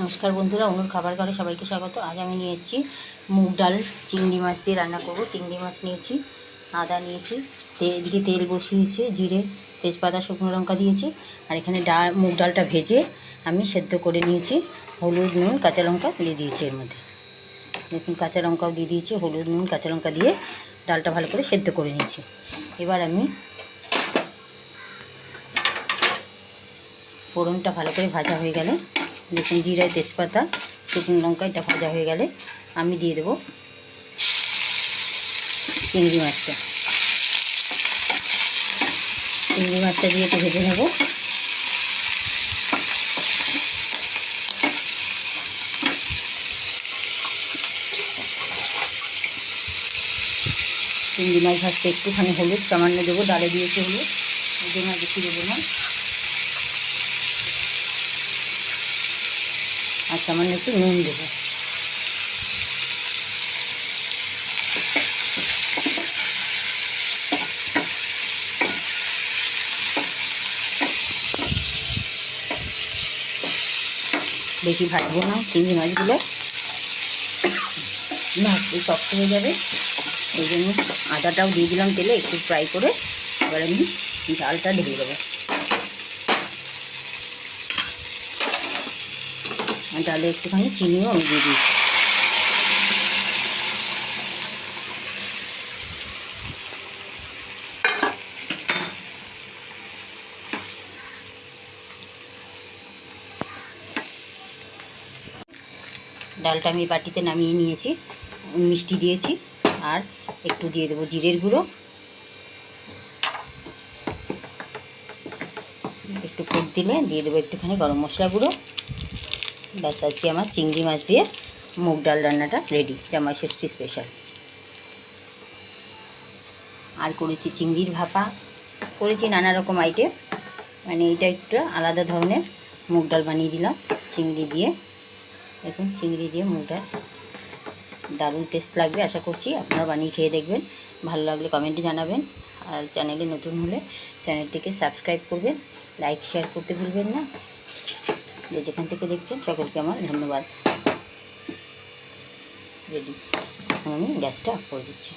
নমস্কার বন্ধুরা, অনুর খাবার ঘরে সবাইকে স্বাগত। আজ আমি নিয়ে এসেছি মুগ ডাল চিংড়ি মাছ দিয়ে রান্না করব। চিংড়ি মাছ নিয়েছি, আদা নিয়েছি, এদিকে তেল বসিয়েছি, জিরে তেজপাতা শুকনো লঙ্কা দিয়েছি। আর এখানে মুগ ডালটা ভেজে আমি সেদ্ধ করে নিয়েছি। হলুদ নুন কাঁচা লঙ্কা দিয়ে দিয়েছি এর মধ্যে। দেখুন কাঁচা লঙ্কাও দিয়ে দিয়েছি, হলুদ নুন কাঁচা লঙ্কা দিয়ে ডালটা ভালো করে সেদ্ধ করে নিয়েছি। এবার আমি ফোড়নটা ভালো করে ভাজা হয়ে গেলে, দেখুন জিরা তেজপাতা শুকনো লঙ্কা এটা ভাজা হয়ে গেলে আমি দিয়ে দেবো চিংড়ি মাছটা। চিংড়ি মাছটা দিয়ে একটু ভেজে নেব। চিংড়ি মাছ ভাজতে একটুখানি হলুদ সামান্য দেবো, ডালে দিয়েছি হলুদ, ওই জন্য বেশি দেবো না। আর সামান্য একটু নুন দেবো। বেশি ভাজবো না, চিংড়ি মাছগুলো ভাজতে শক্ত হয়ে যাবে। ওই জন্য আদাটাও দিয়ে দিলাম তেলে একটু ফ্রাই করে। এবার আমি ডালটা ঢেলে দেবো। ডালে একটুখানি চিনিও আমি দিয়ে দিয়েছি। ডালটা আমি বাটিতে নামিয়ে নিয়েছি, মিষ্টি দিয়েছি আর একটু দিয়ে দেবো জিরের গুঁড়ো, একটু ফুট দিলে দিয়ে দেবো একটুখানি গরম মশলা গুঁড়ো। ব্যাস, আজকে আমার চিংড়ি মাছ দিয়ে মুগ ডাল রান্নাটা রেডি, জামাই ষষ্ঠী স্পেশাল। আর করেছি চিংড়ির ভাপা, করেছি নানা রকম আইটেম, মানে এটা একটু আলাদা ধরনের মুগ ডাল বানিয়ে দিলাম চিংড়ি দিয়ে। দেখুন চিংড়ি দিয়ে মুগ ডাল দারুণ টেস্ট লাগবে, আশা করছি আপনারা বানিয়ে খেয়ে দেখবেন। ভালো লাগলে কমেন্টে জানাবেন। আর চ্যানেলে নতুন হলে চ্যানেলটিকে সাবস্ক্রাইব করবেন, লাইক শেয়ার করতে ভুলবেন না। যে যেখান থেকে দেখছেন সকলকে আমার ধন্যবাদ। রেডি, এখন আমি গ্যাসটা অফ করে দিচ্ছি।